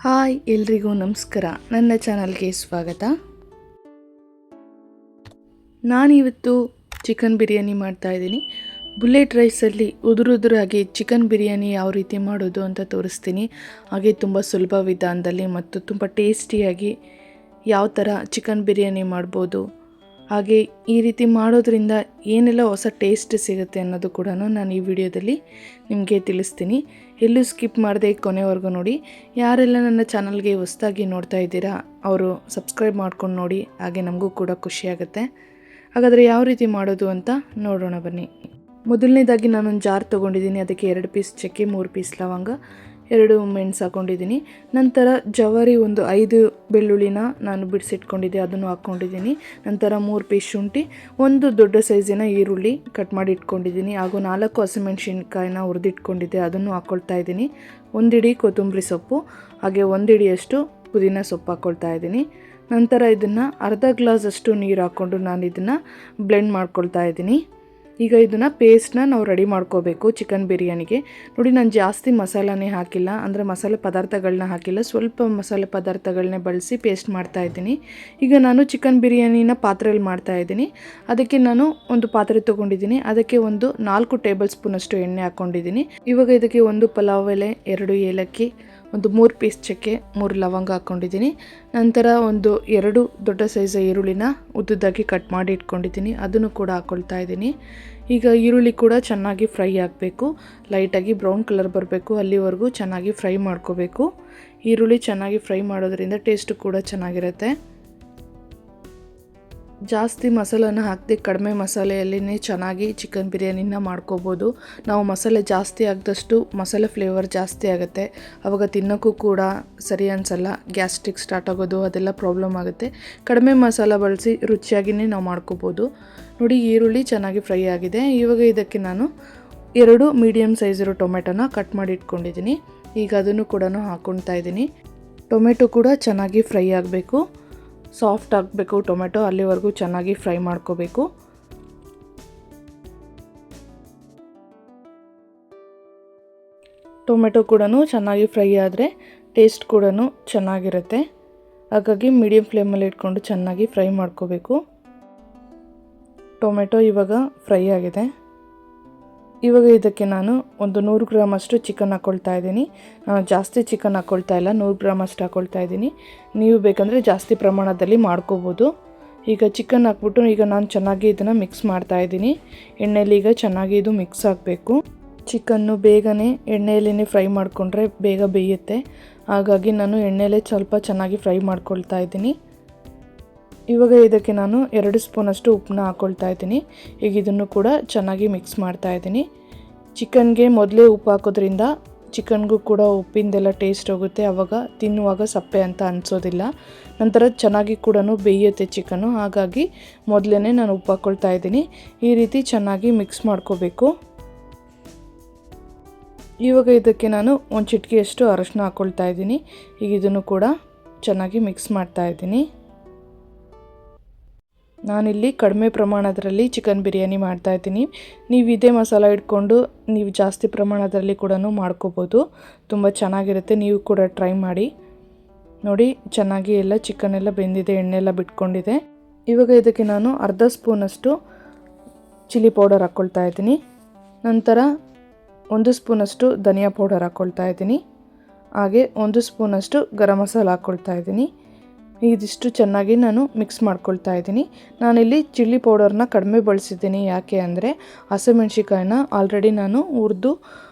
Hi ಎಲ್ರಿಗೂ ನಮಸ್ಕಾರ. ನನ್ನ ಚಾನಲ್ಗೆ ಸ್ವಾಗತ. ನಾನಿವತ್ತು ಚಿಕನ್ ಬಿರಿಯಾನಿ ಮಾಡ್ತಾಯಿದ್ದೀನಿ. ಬುಲೆಟ್ ರೈಸಲ್ಲಿ ಉದುರುದುರಾಗಿ ಚಿಕನ್ ಬಿರಿಯಾನಿ ಯಾವ ರೀತಿ ಮಾಡೋದು ಅಂತ ತೋರಿಸ್ತೀನಿ. ಹಾಗೆ ತುಂಬ ಸುಲಭ ವಿಧಾನದಲ್ಲಿ ಮತ್ತು ತುಂಬ ಟೇಸ್ಟಿಯಾಗಿ ಯಾವ ಥರ ಚಿಕನ್ ಬಿರಿಯಾನಿ ಮಾಡ್ಬೋದು, ಹಾಗೆ ಈ ರೀತಿ ಮಾಡೋದ್ರಿಂದ ಏನೆಲ್ಲ ಹೊಸ ಟೇಸ್ಟ್ ಸಿಗುತ್ತೆ ಅನ್ನೋದು ಕೂಡ ನಾನು ಈ ವಿಡಿಯೋದಲ್ಲಿ ನಿಮಗೆ ತಿಳಿಸ್ತೀನಿ. ಎಲ್ಲೂ ಸ್ಕಿಪ್ ಮಾಡದೆ ಕೊನೆವರೆಗೂ ನೋಡಿ. ಯಾರೆಲ್ಲ ನನ್ನ ಚಾನಲ್ಗೆ ಹೊಸದಾಗಿ ನೋಡ್ತಾ ಇದ್ದೀರಾ ಅವರು ಸಬ್ಸ್ಕ್ರೈಬ್ ಮಾಡ್ಕೊಂಡು ನೋಡಿ, ಹಾಗೆ ನಮಗೂ ಕೂಡ ಖುಷಿಯಾಗುತ್ತೆ. ಹಾಗಾದರೆ ಯಾವ ರೀತಿ ಮಾಡೋದು ಅಂತ ನೋಡೋಣ ಬನ್ನಿ. ಮೊದಲನೇದಾಗಿ ನಾನೊಂದು ಜಾರ್ ತೊಗೊಂಡಿದ್ದೀನಿ. ಅದಕ್ಕೆ 2 ಪೀಸ್ ಚಕ್ಕೆ, 3 ಪೀಸ್ ಲವಂಗ, 2 ಮೆಣಸು ಹಾಕ್ಕೊಂಡಿದ್ದೀನಿ. ನಂತರ ಜವಾರಿ ಒಂದು 5 ಬೆಳ್ಳುಳ್ಳಿನ ನಾನು ಬಿಡಿಸಿಟ್ಕೊಂಡಿದ್ದೆ, ಅದನ್ನು ಹಾಕ್ಕೊಂಡಿದ್ದೀನಿ. ನಂತರ 3 ಪೀಸ್ ಶುಂಠಿ, 1 ದೊಡ್ಡ ಸೈಜಿನ ಈರುಳ್ಳಿ ಕಟ್ ಮಾಡಿ ಇಟ್ಕೊಂಡಿದ್ದೀನಿ, ಹಾಗೂ 4 ಹಸಿಮೆಣಸಿನ್ಕಾಯಿನ ಹುರಿದಿಟ್ಕೊಂಡಿದ್ದೆ, ಅದನ್ನು ಹಾಕ್ಕೊಳ್ತಾ ಇದ್ದೀನಿ. 1 ಹಿಡಿ ಕೊತ್ತಂಬರಿ ಸೊಪ್ಪು, ಹಾಗೆ 1 ಹಿಡಿಯಷ್ಟು ಪುದೀನ ಸೊಪ್ಪು ಹಾಕ್ಕೊಳ್ತಾ ಇದ್ದೀನಿ. ನಂತರ ಇದನ್ನು ಅರ್ಧ ಗ್ಲಾಸಷ್ಟು ನೀರು ಹಾಕ್ಕೊಂಡು ನಾನು ಇದನ್ನು ಬ್ಲೆಂಡ್ ಮಾಡ್ಕೊಳ್ತಾ ಇದ್ದೀನಿ. ಈಗ ಇದನ್ನು ಪೇಸ್ಟ್ನ ನಾವು ರೆಡಿ ಮಾಡ್ಕೋಬೇಕು ಚಿಕನ್ ಬಿರಿಯಾನಿಗೆ. ನೋಡಿ, ನಾನು ಜಾಸ್ತಿ ಮಸಾಲನೇ ಹಾಕಿಲ್ಲ, ಅಂದರೆ ಮಸಾಲೆ ಪದಾರ್ಥಗಳನ್ನ ಹಾಕಿಲ್ಲ, ಸ್ವಲ್ಪ ಮಸಾಲೆ ಪದಾರ್ಥಗಳನ್ನೇ ಬಳಸಿ ಪೇಸ್ಟ್ ಮಾಡ್ತಾಯಿದ್ದೀನಿ. ಈಗ ನಾನು ಚಿಕನ್ ಬಿರಿಯಾನಿನ ಪಾತ್ರೆಯಲ್ಲಿ ಮಾಡ್ತಾಯಿದ್ದೀನಿ. ಅದಕ್ಕೆ ನಾನು ಒಂದು ಪಾತ್ರೆ ತೊಗೊಂಡಿದ್ದೀನಿ. ಅದಕ್ಕೆ ಒಂದು 4 ಟೇಬಲ್ ಸ್ಪೂನಷ್ಟು ಎಣ್ಣೆ ಹಾಕ್ಕೊಂಡಿದ್ದೀನಿ. ಇವಾಗ ಇದಕ್ಕೆ 1 ಪಲಾವ್ ಎಲೆ, 2 ಏಲಕ್ಕಿ, ಒಂದು 3 ಪೀಸ್ ಚಕ್ಕೆ, 3 ಲವಂಗ ಹಾಕ್ಕೊಂಡಿದ್ದೀನಿ. ನಂತರ 2 ದೊಡ್ಡ ಸೈಜ್ ಈರುಳ್ಳಿನ ಉದ್ದುದ್ದಾಗಿ ಕಟ್ ಮಾಡಿ ಇಟ್ಕೊಂಡಿದ್ದೀನಿ, ಅದನ್ನು ಕೂಡ ಹಾಕ್ಕೊಳ್ತಾ ಇದ್ದೀನಿ. ಈಗ ಈರುಳ್ಳಿ ಕೂಡ ಚೆನ್ನಾಗಿ ಫ್ರೈ ಆಗಬೇಕು, ಲೈಟಾಗಿ ಬ್ರೌನ್ ಕಲರ್ ಬರಬೇಕು, ಅಲ್ಲಿವರೆಗೂ ಚೆನ್ನಾಗಿ ಫ್ರೈ ಮಾಡ್ಕೋಬೇಕು. ಈರುಳ್ಳಿ ಚೆನ್ನಾಗಿ ಫ್ರೈ ಮಾಡೋದ್ರಿಂದ ಟೇಸ್ಟು ಕೂಡ ಚೆನ್ನಾಗಿರುತ್ತೆ. ಜಾಸ್ತಿ ಮಸಾಲನ ಹಾಕದೆ ಕಡಿಮೆ ಮಸಾಲೆಯಲ್ಲೇ ಚೆನ್ನಾಗಿ ಚಿಕನ್ ಬಿರಿಯಾನಿನ ಮಾಡ್ಕೋಬೋದು. ನಾವು ಮಸಾಲೆ ಜಾಸ್ತಿ ಹಾಕಿದಷ್ಟು ಮಸಾಲೆ ಫ್ಲೇವರ್ ಜಾಸ್ತಿ ಆಗುತ್ತೆ, ಆವಾಗ ತಿನ್ನೋಕ್ಕೂ ಕೂಡ ಸರಿ ಅನಿಸಲ್ಲ, ಗ್ಯಾಸ್ಟ್ರಿಕ್ ಸ್ಟಾರ್ಟ್ ಆಗೋದು ಅದೆಲ್ಲ ಪ್ರಾಬ್ಲಮ್ ಆಗುತ್ತೆ. ಕಡಿಮೆ ಮಸಾಲ ಬಳಸಿ ರುಚಿಯಾಗಿಯೇ ನಾವು ಮಾಡ್ಕೋಬೋದು. ನೋಡಿ, ಈರುಳ್ಳಿ ಚೆನ್ನಾಗಿ ಫ್ರೈ ಆಗಿದೆ. ಇವಾಗ ಇದಕ್ಕೆ ನಾನು 2 ಮೀಡಿಯಮ್ ಸೈಜ್ ಇರೋ ಟೊಮೆಟೊನ ಕಟ್ ಮಾಡಿ ಇಟ್ಕೊಂಡಿದ್ದೀನಿ. ಈಗ ಅದನ್ನು ಕೂಡ ಹಾಕ್ಕೊಳ್ತಾ ಇದ್ದೀನಿ. ಟೊಮೆಟೊ ಕೂಡ ಚೆನ್ನಾಗಿ ಫ್ರೈ ಆಗಬೇಕು, ಸಾಫ್ಟ್ ಆಗಬೇಕು ಟೊಮೆಟೊ, ಅಲ್ಲಿವರೆಗೂ ಚೆನ್ನಾಗಿ ಫ್ರೈ ಮಾಡ್ಕೋಬೇಕು. ಟೊಮೆಟೊ ಕೂಡ ಚೆನ್ನಾಗಿ ಫ್ರೈ ಆದರೆ ಟೇಸ್ಟ್ ಕೂಡ ಚೆನ್ನಾಗಿರುತ್ತೆ, ಹಾಗಾಗಿ ಮೀಡಿಯಮ್ ಫ್ಲೇಮಲ್ಲಿ ಇಟ್ಕೊಂಡು ಚೆನ್ನಾಗಿ ಫ್ರೈ ಮಾಡ್ಕೋಬೇಕು. ಟೊಮೆಟೊ ಇವಾಗ ಫ್ರೈ ಆಗಿದೆ. ಇವಾಗ ಇದಕ್ಕೆ ನಾನು ಒಂದು 100 ಗ್ರಾಮ್ ಅಷ್ಟು ಚಿಕನ್ ಹಾಕ್ಕೊಳ್ತಾ ಇದ್ದೀನಿ. ನಾನು ಜಾಸ್ತಿ ಚಿಕನ್ ಹಾಕ್ಕೊಳ್ತಾ ಇಲ್ಲ, 100 ಗ್ರಾಮ್ ಅಷ್ಟು ಹಾಕ್ಕೊಳ್ತಾ ಇದ್ದೀನಿ. ನೀವು ಬೇಕಂದರೆ ಜಾಸ್ತಿ ಪ್ರಮಾಣದಲ್ಲಿ ಮಾಡ್ಕೋಬೋದು. ಈಗ ಚಿಕನ್ ಹಾಕ್ಬಿಟ್ಟು ಈಗ ನಾನು ಚೆನ್ನಾಗಿ ಇದನ್ನು ಮಿಕ್ಸ್ ಮಾಡ್ತಾ ಇದ್ದೀನಿ. ಎಣ್ಣೆಯಲ್ಲಿ ಈಗ ಚೆನ್ನಾಗಿ ಇದು ಮಿಕ್ಸ್ ಆಗಬೇಕು. ಚಿಕನ್ನು ಬೇಗನೆ ಎಣ್ಣೆಯಲ್ಲೇ ಫ್ರೈ ಮಾಡಿಕೊಂಡ್ರೆ ಬೇಗ ಬೇಯುತ್ತೆ, ಹಾಗಾಗಿ ನಾನು ಎಣ್ಣೆಯಲ್ಲೇ ಸ್ವಲ್ಪ ಚೆನ್ನಾಗಿ ಫ್ರೈ ಮಾಡ್ಕೊಳ್ತಾ ಇದ್ದೀನಿ. ಇವಾಗ ಇದಕ್ಕೆ ನಾನು 2 ಸ್ಪೂನಷ್ಟು ಉಪ್ಪನ್ನ ಹಾಕ್ಕೊಳ್ತಾ ಇದ್ದೀನಿ. ಈಗ ಇದನ್ನು ಕೂಡ ಚೆನ್ನಾಗಿ ಮಿಕ್ಸ್ ಮಾಡ್ತಾ ಇದ್ದೀನಿ. ಚಿಕನ್ಗೆ ಮೊದಲೇ ಉಪ್ಪು ಹಾಕೋದ್ರಿಂದ ಚಿಕನ್ಗೂ ಕೂಡ ಉಪ್ಪಿಂದೆಲ್ಲ ಟೇಸ್ಟ್ ಹೋಗುತ್ತೆ, ಆವಾಗ ತಿನ್ನುವಾಗ ಸಪ್ಪೆ ಅಂತ ಅನಿಸೋದಿಲ್ಲ. ನಂತರ ಚೆನ್ನಾಗಿ ಕೂಡ ಬೇಯುತ್ತೆ ಚಿಕನ್ನು, ಹಾಗಾಗಿ ಮೊದಲೇ ನಾನು ಉಪ್ಪು ಹಾಕ್ಕೊಳ್ತಾ ಇದ್ದೀನಿ. ಈ ರೀತಿ ಚೆನ್ನಾಗಿ ಮಿಕ್ಸ್ ಮಾಡ್ಕೋಬೇಕು. ಇವಾಗ ಇದಕ್ಕೆ ನಾನು 1 ಚಿಟಿಕೆಯಷ್ಟು ಅರಶಿನ ಹಾಕ್ಕೊಳ್ತಾ ಇದ್ದೀನಿ. ಈಗ ಇದನ್ನು ಕೂಡ ಚೆನ್ನಾಗಿ ಮಿಕ್ಸ್ ಮಾಡ್ತಾ ಇದ್ದೀನಿ. ನಾನಿಲ್ಲಿ ಕಡಿಮೆ ಪ್ರಮಾಣದಲ್ಲಿ ಚಿಕನ್ ಬಿರಿಯಾನಿ ಮಾಡ್ತಾಯಿದ್ದೀನಿ. ನೀವು ಇದೇ ಮಸಾಲ ಇಟ್ಕೊಂಡು ನೀವು ಜಾಸ್ತಿ ಪ್ರಮಾಣದಲ್ಲಿ ಕೂಡ ಮಾಡ್ಕೋಬೋದು, ತುಂಬ ಚೆನ್ನಾಗಿರುತ್ತೆ. ನೀವು ಕೂಡ ಟ್ರೈ ಮಾಡಿ ನೋಡಿ. ಚೆನ್ನಾಗಿ ಎಲ್ಲ ಚಿಕನ್ ಎಲ್ಲ ಬೆಂದಿದೆ, ಎಣ್ಣೆಲ್ಲ ಬಿಟ್ಕೊಂಡಿದೆ. ಇವಾಗ ಇದಕ್ಕೆ ನಾನು ಅರ್ಧ ಸ್ಪೂನಷ್ಟು ಚಿಲ್ಲಿ ಪೌಡರ್ ಹಾಕ್ಕೊಳ್ತಾ ಇದ್ದೀನಿ. ನಂತರ 1 ಸ್ಪೂನಷ್ಟು ಧನಿಯಾ ಪೌಡರ್ ಹಾಕ್ಕೊಳ್ತಾ ಇದ್ದೀನಿ, ಹಾಗೆ 1 ಸ್ಪೂನಷ್ಟು ಗರಂ ಮಸಾಲ ಹಾಕ್ಕೊಳ್ತಾ ಇದ್ದೀನಿ. ಇದಿಷ್ಟು ಚೆನ್ನಾಗಿ ನಾನು ಮಿಕ್ಸ್ ಮಾಡ್ಕೊಳ್ತಾ ಇದ್ದೀನಿ. ನಾನಿಲ್ಲಿ ಚಿಲ್ಲಿ ಪೌಡರ್ನ ಕಡಿಮೆ ಬಳಸಿದ್ದೀನಿ, ಯಾಕೆ ಅಂದರೆ ಹಸಿಮೆಣ್ಸಿಕಾಯಿನ ಆಲ್ರೆಡಿ ನಾನು ಹುರಿದು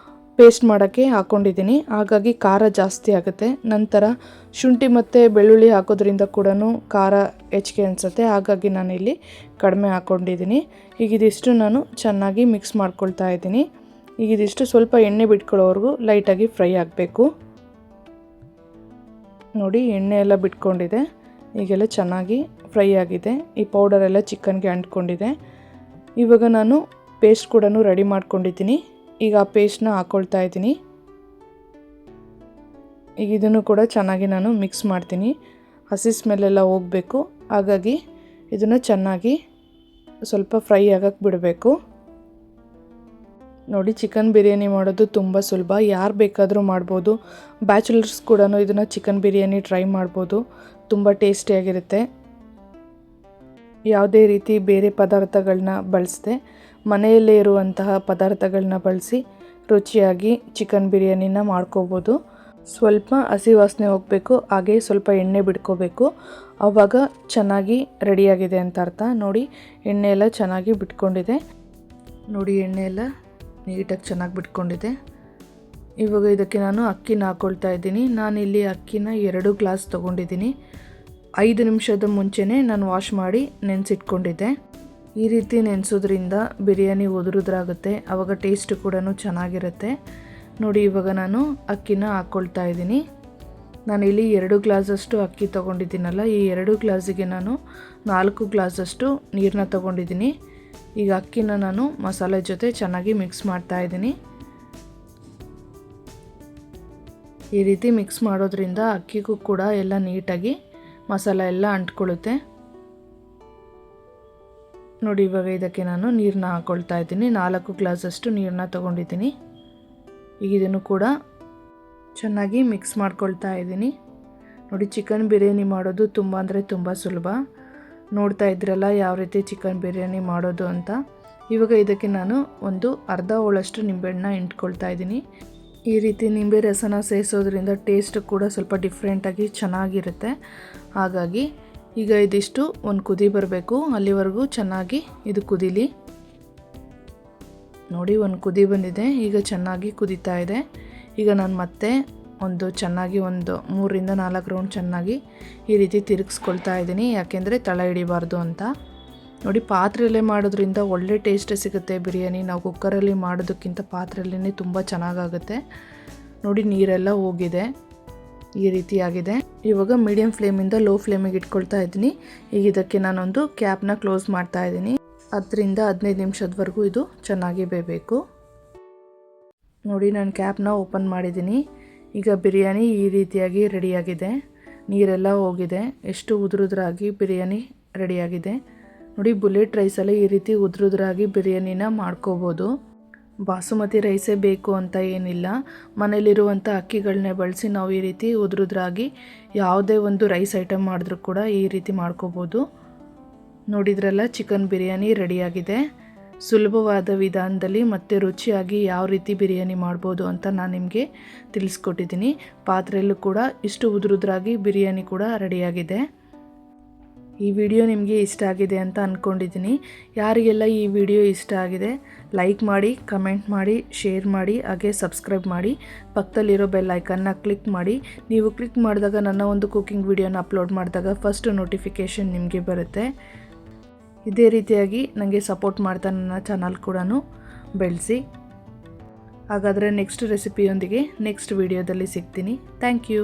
ಪೇಸ್ಟ್ ಮಾಡೋಕ್ಕೆ ಹಾಕ್ಕೊಂಡಿದ್ದೀನಿ, ಹಾಗಾಗಿ ಖಾರ ಜಾಸ್ತಿ ಆಗುತ್ತೆ. ನಂತರ ಶುಂಠಿ ಮತ್ತು ಬೆಳ್ಳುಳ್ಳಿ ಹಾಕೋದ್ರಿಂದ ಕೂಡ ಖಾರ ಹೆಚ್ಚಿಗೆ ಅನಿಸುತ್ತೆ, ಹಾಗಾಗಿ ನಾನಿಲ್ಲಿ ಕಡಿಮೆ ಹಾಕ್ಕೊಂಡಿದ್ದೀನಿ. ಈಗ ಇದಿಷ್ಟು ನಾನು ಚೆನ್ನಾಗಿ ಮಿಕ್ಸ್ ಮಾಡ್ಕೊಳ್ತಾ ಇದ್ದೀನಿ. ಈಗ ಇದಿಷ್ಟು ಸ್ವಲ್ಪ ಎಣ್ಣೆ ಬಿಟ್ಕೊಳ್ಳೋವರೆಗೂ ಲೈಟಾಗಿ ಫ್ರೈ ಆಗಬೇಕು. ನೋಡಿ, ಎಣ್ಣೆ ಎಲ್ಲ ಬಿಟ್ಕೊಂಡಿದೆ, ಈಗೆಲ್ಲ ಚೆನ್ನಾಗಿ ಫ್ರೈ ಆಗಿದೆ. ಈ ಪೌಡರೆಲ್ಲ ಚಿಕನ್ಗೆ ಅಂಟ್ಕೊಂಡಿದೆ. ಇವಾಗ ನಾನು ಪೇಸ್ಟ್ ಕೂಡ ರೆಡಿ ಮಾಡ್ಕೊಂಡಿದ್ದೀನಿ. ಈಗ ಆ ಪೇಸ್ಟ್ನ ಹಾಕ್ಕೊಳ್ತಾ ಇದ್ದೀನಿ. ಈಗ ಇದನ್ನು ಕೂಡ ಚೆನ್ನಾಗಿ ನಾನು ಮಿಕ್ಸ್ ಮಾಡ್ತೀನಿ. ಹಸಿ ಸ್ಮೆಲ್ಲೆಲ್ಲ ಹೋಗಬೇಕು, ಹಾಗಾಗಿ ಇದನ್ನು ಚೆನ್ನಾಗಿ ಸ್ವಲ್ಪ ಫ್ರೈ ಆಗಕ್ಕೆ ಬಿಡಬೇಕು. ನೋಡಿ, ಚಿಕನ್ ಬಿರಿಯಾನಿ ಮಾಡೋದು ತುಂಬ ಸುಲಭ, ಯಾರು ಬೇಕಾದರೂ ಮಾಡ್ಬೋದು. ಬ್ಯಾಚುಲರ್ಸ್ ಕೂಡ ಇದನ್ನು ಚಿಕನ್ ಬಿರಿಯಾನಿ ಟ್ರೈ ಮಾಡ್ಬೋದು. ತುಂಬ ಟೇಸ್ಟಿಯಾಗಿರುತ್ತೆ. ಯಾವುದೇ ರೀತಿ ಬೇರೆ ಪದಾರ್ಥಗಳನ್ನ ಬಳಸದೆ ಮನೆಯಲ್ಲೇ ಇರುವಂತಹ ಪದಾರ್ಥಗಳನ್ನ ಬಳಸಿ ರುಚಿಯಾಗಿ ಚಿಕನ್ ಬಿರಿಯಾನಿನ ಮಾಡ್ಕೋಬೋದು. ಸ್ವಲ್ಪ ಹಸಿ ವಾಸನೆ ಹೋಗಬೇಕು, ಹಾಗೆ ಸ್ವಲ್ಪ ಎಣ್ಣೆ ಬಿಟ್ಕೋಬೇಕು. ಆವಾಗ ಚೆನ್ನಾಗಿ ರೆಡಿಯಾಗಿದೆ ಅಂತ ಅರ್ಥ. ನೋಡಿ, ಎಣ್ಣೆ ಎಲ್ಲ ಚೆನ್ನಾಗಿ ಬಿಟ್ಕೊಂಡಿದೆ. ನೋಡಿ, ಎಣ್ಣೆ ಎಲ್ಲ ನೀಟಾಗಿ ಚೆನ್ನಾಗಿ ಬಿಟ್ಕೊಂಡಿದೆ. ಇವಾಗ ಇದಕ್ಕೆ ನಾನು ಅಕ್ಕಿನ ಹಾಕ್ಕೊಳ್ತಾ ಇದ್ದೀನಿ. ನಾನಿಲ್ಲಿ ಅಕ್ಕಿನ 2 ಗ್ಲಾಸ್ ತೊಗೊಂಡಿದ್ದೀನಿ. 5 ನಿಮಿಷದ ಮುಂಚೆನೇ ನಾನು ವಾಶ್ ಮಾಡಿ ನೆನೆಸಿಟ್ಕೊಂಡಿದ್ದೆ. ಈ ರೀತಿ ನೆನೆಸೋದ್ರಿಂದ ಬಿರಿಯಾನಿ ಉದುರುದ್ರಾಗುತ್ತೆ, ಆವಾಗ ಟೇಸ್ಟ್ ಕೂಡ ಚೆನ್ನಾಗಿರುತ್ತೆ. ನೋಡಿ, ಇವಾಗ ನಾನು ಅಕ್ಕಿನ ಹಾಕ್ಕೊಳ್ತಾ ಇದ್ದೀನಿ. ನಾನಿಲ್ಲಿ 2 ಗ್ಲಾಸಷ್ಟು ಅಕ್ಕಿ ತೊಗೊಂಡಿದ್ದೀನಲ್ಲ, ಈ 2 ಗ್ಲಾಸಿಗೆ ನಾನು 4 ಗ್ಲಾಸಷ್ಟು ನೀರನ್ನ ತೊಗೊಂಡಿದ್ದೀನಿ. ಈಗ ಅಕ್ಕಿನ ನಾನು ಮಸಾಲೆ ಜೊತೆ ಚೆನ್ನಾಗಿ ಮಿಕ್ಸ್ ಮಾಡ್ತಾ ಇದ್ದೀನಿ. ಈ ರೀತಿ ಮಿಕ್ಸ್ ಮಾಡೋದ್ರಿಂದ ಅಕ್ಕಿಗೂ ಕೂಡ ಎಲ್ಲ ನೀಟಾಗಿ ಮಸಾಲೆ ಎಲ್ಲ ಅಂಟ್ಕೊಳ್ಳುತ್ತೆ. ನೋಡಿ, ಇವಾಗ ಇದಕ್ಕೆ ನಾನು ನೀರನ್ನ ಹಾಕ್ಕೊಳ್ತಾ ಇದ್ದೀನಿ. 4 ಗ್ಲಾಸಷ್ಟು ನೀರನ್ನ ತೊಗೊಂಡಿದ್ದೀನಿ. ಈಗ ಇದನ್ನು ಕೂಡ ಚೆನ್ನಾಗಿ ಮಿಕ್ಸ್ ಮಾಡ್ಕೊಳ್ತಾ ಇದ್ದೀನಿ. ನೋಡಿ, ಚಿಕನ್ ಬಿರಿಯಾನಿ ಮಾಡೋದು ತುಂಬ ಅಂದರೆ ತುಂಬ ಸುಲಭ. ನೋಡ್ತಾ ಇದ್ರಲ್ಲ ಯಾವ ರೀತಿ ಚಿಕನ್ ಬಿರಿಯಾನಿ ಮಾಡೋದು ಅಂತ. ಇವಾಗ ಇದಕ್ಕೆ ನಾನು ಒಂದು ಅರ್ಧ ಹೋಳಷ್ಟು ನಿಂಬೆಹಣ್ಣನ್ನ ಹಿಂಡ್ಕೊಳ್ತಾ ಇದ್ದೀನಿ. ಈ ರೀತಿ ನಿಂಬೆ ರಸನ ಸೇರಿಸೋದ್ರಿಂದ ಟೇಸ್ಟ್ ಕೂಡ ಸ್ವಲ್ಪ ಡಿಫ್ರೆಂಟಾಗಿ ಚೆನ್ನಾಗಿರುತ್ತೆ. ಹಾಗಾಗಿ ಈಗ ಇದಿಷ್ಟು ಒಂದು ಕುದಿ ಬರಬೇಕು, ಅಲ್ಲಿವರೆಗೂ ಚೆನ್ನಾಗಿ ಇದು ಕುದೀಲಿ. ನೋಡಿ, ಒಂದು ಕುದಿ ಬಂದಿದೆ, ಈಗ ಚೆನ್ನಾಗಿ ಕುದೀತಾ ಇದೆ. ಈಗ ನಾನು ಮತ್ತೆ ಚೆನ್ನಾಗಿ 3ರಿಂದ 4 ರೌಂಡ್ ಚೆನ್ನಾಗಿ ಈ ರೀತಿ ತಿರುಗಿಸ್ಕೊಳ್ತಾ ಇದ್ದೀನಿ, ಯಾಕೆಂದರೆ ತಳ ಹಿಡಿಬಾರ್ದು ಅಂತ. ನೋಡಿ, ಪಾತ್ರೆಯಲ್ಲೇ ಮಾಡೋದ್ರಿಂದ ಒಳ್ಳೆ ಟೇಸ್ಟ್ ಸಿಗುತ್ತೆ ಬಿರಿಯಾನಿ. ನಾವು ಕುಕ್ಕರಲ್ಲಿ ಮಾಡೋದಕ್ಕಿಂತ ಪಾತ್ರೆಯಲ್ಲೇ ತುಂಬ ಚೆನ್ನಾಗಾಗುತ್ತೆ. ನೋಡಿ, ನೀರೆಲ್ಲ ಹೋಗಿದೆ, ಈ ರೀತಿಯಾಗಿದೆ. ಇವಾಗ ಮೀಡಿಯಮ್ ಫ್ಲೇಮಿಂದ ಲೋ ಫ್ಲೇಮಿಗೆ ಇಟ್ಕೊಳ್ತಾ ಇದ್ದೀನಿ. ಈಗ ಇದಕ್ಕೆ ನಾನೊಂದು ಕ್ಯಾಪ್ನ ಕ್ಲೋಸ್ ಮಾಡ್ತಾ ಇದ್ದೀನಿ. 10ರಿಂದ 15 ನಿಮಿಷದವರೆಗೂ ಇದು ಚೆನ್ನಾಗಿ ಬೇಯಬೇಕು. ನೋಡಿ, ನಾನು ಕ್ಯಾಪ್ನ ಓಪನ್ ಮಾಡಿದ್ದೀನಿ. ಈಗ ಬಿರಿಯಾನಿ ಈ ರೀತಿಯಾಗಿ ರೆಡಿಯಾಗಿದೆ. ನೀರೆಲ್ಲ ಹೋಗಿದೆ, ಎಷ್ಟು ಉದುರುದ್ರಾಗಿ ಬಿರಿಯಾನಿ ರೆಡಿಯಾಗಿದೆ. ನೋಡಿ, ಬುಲೆಟ್ ರೈಸಲ್ಲಿ ಈ ರೀತಿ ಉದುರುದ್ರಾಗಿ ಬಿರಿಯಾನಿನ ಮಾಡ್ಕೋಬೋದು. ಬಾಸುಮತಿ ರೈಸೇ ಬೇಕು ಅಂತ ಏನಿಲ್ಲ, ಮನೇಲಿರುವಂಥ ಅಕ್ಕಿಗಳನ್ನೇ ಬಳಸಿ ನಾವು ಈ ರೀತಿ ಉದುರುದ್ರಾಗಿ ಯಾವುದೇ ಒಂದು ರೈಸ್ ಐಟಮ್ ಮಾಡಿದ್ರೂ ಕೂಡ ಈ ರೀತಿ ಮಾಡ್ಕೋಬೋದು. ನೋಡಿದ್ರಲ್ಲ, ಚಿಕನ್ ಬಿರಿಯಾನಿ ರೆಡಿಯಾಗಿದೆ. ಸುಲಭವಾದ ವಿಧಾನದಲ್ಲಿ ಮತ್ತು ರುಚಿಯಾಗಿ ಯಾವ ರೀತಿ ಬಿರಿಯಾನಿ ಮಾಡ್ಬೋದು ಅಂತ ನಾನು ನಿಮಗೆ ತಿಳಿಸ್ಕೊಟ್ಟಿದ್ದೀನಿ. ಪಾತ್ರೆಯಲ್ಲೂ ಕೂಡ ಇಷ್ಟು ಉದುರುದ್ರಾಗಿ ಬಿರಿಯಾನಿ ಕೂಡ ರೆಡಿಯಾಗಿದೆ. ಈ ವಿಡಿಯೋ ನಿಮಗೆ ಇಷ್ಟ ಆಗಿದೆ ಅಂತ ಅಂದ್ಕೊಂಡಿದ್ದೀನಿ. ಯಾರಿಗೆಲ್ಲ ಈ ವಿಡಿಯೋ ಇಷ್ಟ ಆಗಿದೆ ಲೈಕ್ ಮಾಡಿ, ಕಮೆಂಟ್ ಮಾಡಿ, ಶೇರ್ ಮಾಡಿ, ಹಾಗೆ ಸಬ್ಸ್ಕ್ರೈಬ್ ಮಾಡಿ. ಪಕ್ಕದಲ್ಲಿರೋ ಬೆಲ್ ಐಕನ್ನ ಕ್ಲಿಕ್ ಮಾಡಿ. ನೀವು ಕ್ಲಿಕ್ ಮಾಡಿದಾಗ ನನ್ನ ಒಂದು ಕುಕಿಂಗ್ ವಿಡಿಯೋನ ಅಪ್ಲೋಡ್ ಮಾಡಿದಾಗ ಫಸ್ಟ್ ನೋಟಿಫಿಕೇಷನ್ ನಿಮಗೆ ಬರುತ್ತೆ. ಇದೇ ರೀತಿಯಾಗಿ ನನಗೆ ಸಪೋರ್ಟ್ ಮಾಡ್ತಾ ನನ್ನ ಚಾನಲ್ ಕೂಡ ಬೆಳೆಸಿ. ಹಾಗಾದರೆ ನೆಕ್ಸ್ಟ್ ರೆಸಿಪಿಯೊಂದಿಗೆ ನೆಕ್ಸ್ಟ್ ವಿಡಿಯೋದಲ್ಲಿ ಸಿಗ್ತೀನಿ. Thank you.